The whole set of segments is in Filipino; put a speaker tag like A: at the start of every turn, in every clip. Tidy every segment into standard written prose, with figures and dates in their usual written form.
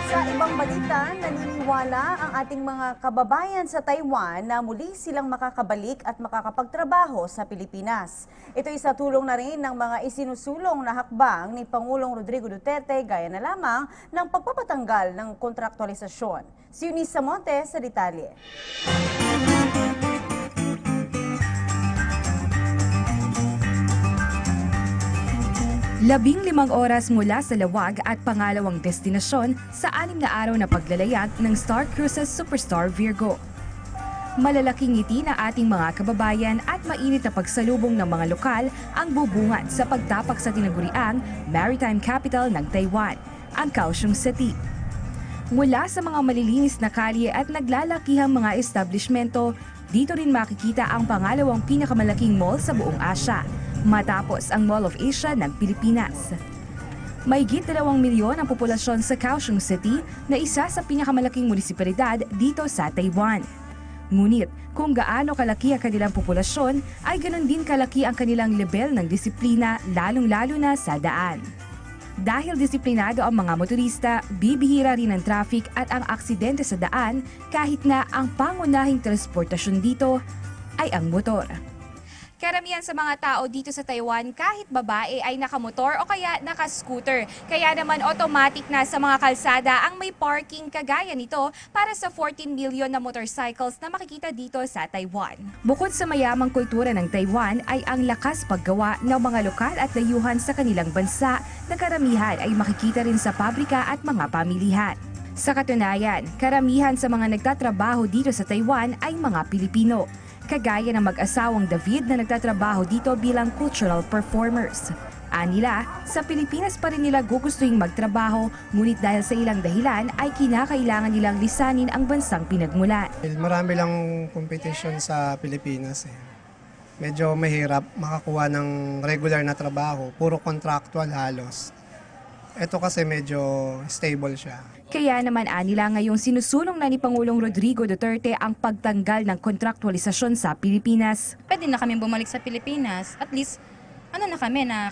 A: Sa ibang balita, naniniwala ang ating mga kababayan sa Taiwan na muli silang makakabalik at makakapagtrabaho sa Pilipinas. Ito'y sa tulong na rin ng mga isinusulong na hakbang ni Pangulong Rodrigo Duterte gaya na lamang ng pagpapatanggal ng kontraktualisasyon. Si Eunice Samonte sa detalye.
B: 15 oras mula sa Lawag at pangalawang destinasyon sa 6 na araw na paglalayag ng Star Cruises Superstar Virgo. Malalaking ngiti ng ating mga kababayan at mainit na pagsalubong ng mga lokal ang bubungad sa pagtapak sa tinaguriang maritime capital ng Taiwan, ang Kaohsiung City. Mula sa mga malilinis na kalye at naglalakihang mga establishmento, dito rin makikita ang pangalawang pinakamalaking mall sa buong Asya, matapos ang Mall of Asia ng Pilipinas. Mahigit 2 milyon ang populasyon sa Kaohsiung City na isa sa pinakamalaking munisipalidad dito sa Taiwan. Ngunit kung gaano kalaki ang kanilang populasyon ay ganoon din kalaki ang kanilang level ng disiplina, lalong-lalo na sa daan. Dahil disiplinado ang mga motorista, bibihira rin ang traffic at ang aksidente sa daan kahit na ang pangunahing transportasyon dito ay ang motor.
C: Karamihan sa mga tao dito sa Taiwan, kahit babae ay nakamotor o kaya nakascooter. Kaya naman automatic na sa mga kalsada ang may parking kagaya nito para sa 14 million na motorcycles na makikita dito sa Taiwan.
B: Bukod sa mayamang kultura ng Taiwan ay ang lakas paggawa ng mga lokal at dayuhan sa kanilang bansa na karamihan ay makikita rin sa pabrika at mga pamilihan. Sa katunayan, karamihan sa mga nagtatrabaho dito sa Taiwan ay mga Pilipino. Kagaya ng mag-asawang David na nagtatrabaho dito bilang cultural performers. Anila, sa Pilipinas pa rin nila gugustuhin magtrabaho, ngunit dahil sa ilang dahilan ay kinakailangan nilang lisanin ang bansang pinagmulan.
D: Marami lang competition sa Pilipinas. Medyo mahirap makakuha ng regular na trabaho, puro contractual halos. Ito kasi medyo stable siya.
B: Kaya naman anila ngayong sinusulong na ni Pangulong Rodrigo Duterte ang pagtanggal ng kontraktualisasyon sa Pilipinas.
E: Pwede na kami bumalik sa Pilipinas. At least,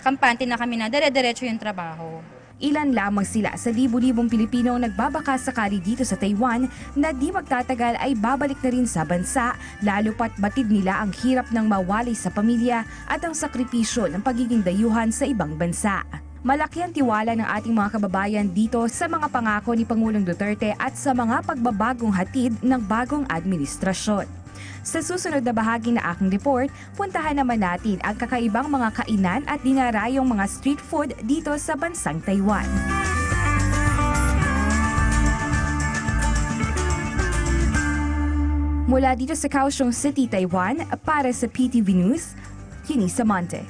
E: kampante na kami na dire-diretso yung trabaho.
B: Ilan lamang sila sa libu-libong Pilipino nagbabaka sakali dito sa Taiwan na di magtatagal ay babalik na rin sa bansa, lalo pat batid nila ang hirap ng mawalay sa pamilya at ang sakripisyo ng pagiging dayuhan sa ibang bansa. Malaki ang tiwala ng ating mga kababayan dito sa mga pangako ni Pangulong Duterte at sa mga pagbabagong hatid ng bagong administrasyon. Sa susunod na bahagi na aking report, puntahan naman natin ang kakaibang mga kainan at dinarayong mga street food dito sa bansang Taiwan. Mula dito sa Kaohsiung City, Taiwan, para sa PTV News, Eunice Samonte.